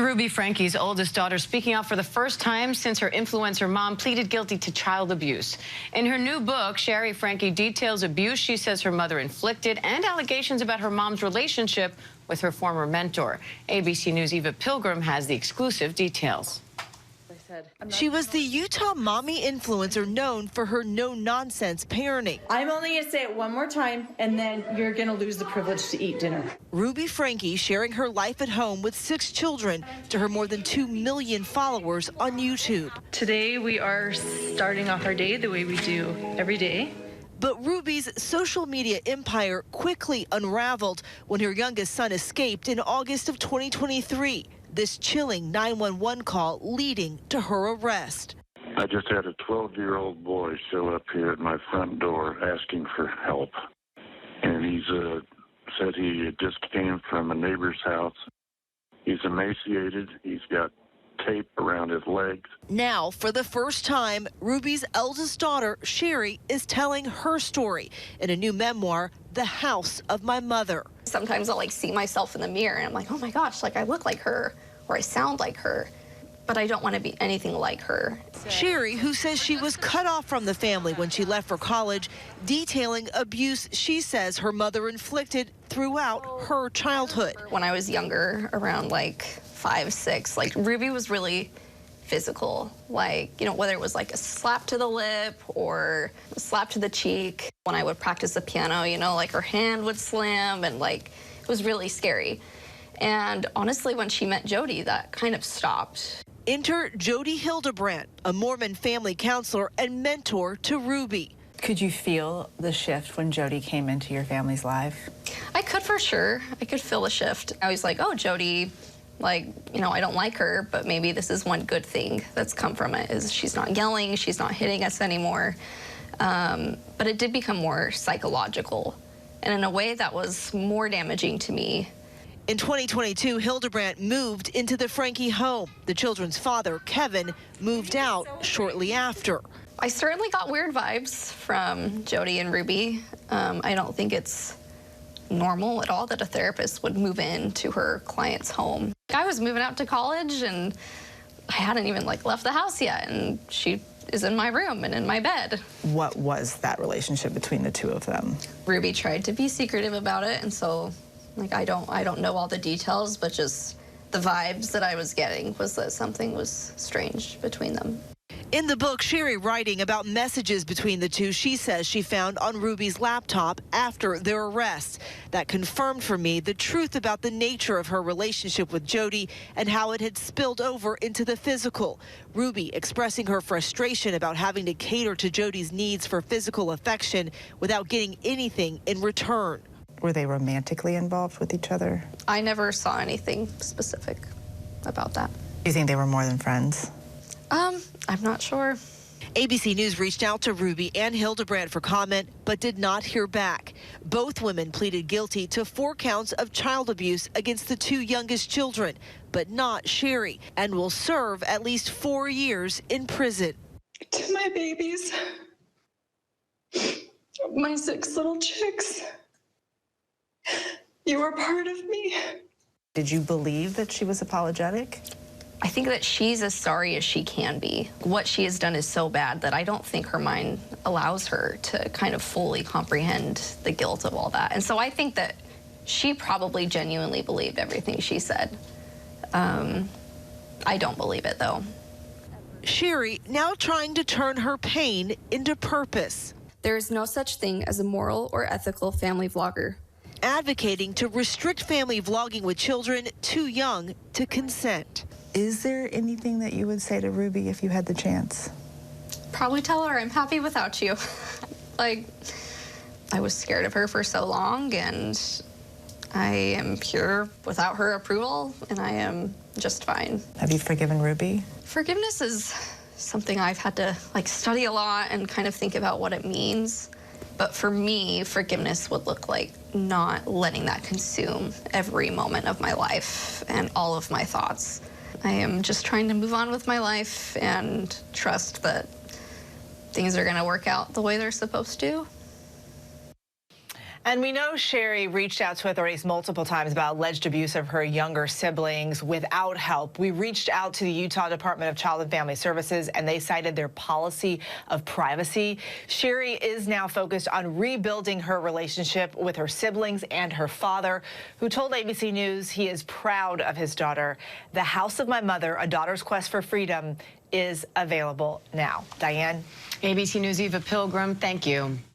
Ruby Franke's oldest daughter speaking out for the first time since her influencer mom pleaded guilty to child abuse. In her new book, Shari Franke details abuse she says her mother inflicted and allegations about her mom's relationship with her former mentor. ABC News' Eva Pilgrim has the exclusive details. She was the Utah mommy influencer known for her no-nonsense parenting. I'm only going to say it one more time, and then you're going to lose the privilege to eat dinner. Ruby Franke sharing her life at home with 6 children to her more than 2 million followers on YouTube. Today we are starting off our day the way we do every day. But Ruby's social media empire quickly unraveled when her youngest son escaped in August of 2023. This chilling 911 call leading to her arrest. I just had a 12-year-old boy show up here at my front door asking for help. And he's said he just came from a neighbor's house. He's emaciated. He's got tape around his legs. Now, for the first time, Ruby's eldest daughter, Shari, is telling her story in a new memoir, The House of My Mother. Sometimes I'll see myself in the mirror and I'm like, oh my gosh, I look like her or I sound like her, but I don't want to be anything like her. Shari, who says she was cut off from the family when she left for college, detailing abuse she says her mother inflicted throughout her childhood. When I was younger, around 5, 6, Ruby was really physical, whether it was a slap to the lip or a slap to the cheek. When I would practice the piano, her hand would slam and it was really scary. And honestly, when she met Jody, that kind of stopped. Enter Jody Hildebrandt, a Mormon family counselor and mentor to Ruby. Could you feel the shift when Jody came into your family's life? I could for sure. I could feel the shift. I was like, oh, Jody, I don't like her, but maybe this is one good thing that's come from it, is she's not yelling, she's not hitting us anymore. But it did become more psychological, and in a way that was more damaging to me. In 2022, Hildebrandt moved into the Franke home. The children's father, Kevin, moved out shortly after. I certainly got weird vibes from Jody and Ruby. I don't think it's normal at all that a therapist would move into her client's home. I was moving out to college and I hadn't even left the house yet, and she is in my room and in my bed. What was that relationship between the two of them? Ruby tried to be secretive about it, and so I don't know all the details, but just the vibes that I was getting was that something was strange between them. In the book, Shari writing about messages between the two she says she found on Ruby's laptop after their arrest. That confirmed for me the truth about the nature of her relationship with Jody and how it had spilled over into the physical. Ruby expressing her frustration about having to cater to Jody's needs for physical affection without getting anything in return. Were they romantically involved with each other? I never saw anything specific about that. Do you think they were more than friends? I'm not sure. ABC News reached out to Ruby and Hildebrandt for comment, but did not hear back. Both women pleaded guilty to 4 counts of child abuse against the 2 youngest children, but not Shari, and will serve at least 4 years in prison. To my babies, my 6 little chicks, you were part of me. Did you believe that she was apologetic? I think that she's as sorry as she can be. What she has done is so bad that I don't think her mind allows her to kind of fully comprehend the guilt of all that. And so I think that she probably genuinely believed everything she said. I don't believe it, though. Shari now trying to turn her pain into purpose. There is no such thing as a moral or ethical family vlogger. Advocating to restrict family vlogging with children too young to consent. Is there anything that you would say to Ruby if you had the chance? Probably tell her I'm happy without you. I was scared of her for so long, and I am pure without her approval, and I am just fine. Have you forgiven Ruby? Forgiveness is something I've had to study a lot and kind of think about what it means. But for me, forgiveness would look like not letting that consume every moment of my life and all of my thoughts. I am just trying to move on with my life and trust that things are going to work out the way they're supposed to. And we know Shari reached out to authorities multiple times about alleged abuse of her younger siblings without help. We reached out to the Utah Department of Child and Family Services, and they cited their policy of privacy. Shari is now focused on rebuilding her relationship with her siblings and her father, who told ABC News he is proud of his daughter. The House of My Mother, A Daughter's Quest for Freedom, is available now. Diane? ABC News' Eva Pilgrim, thank you.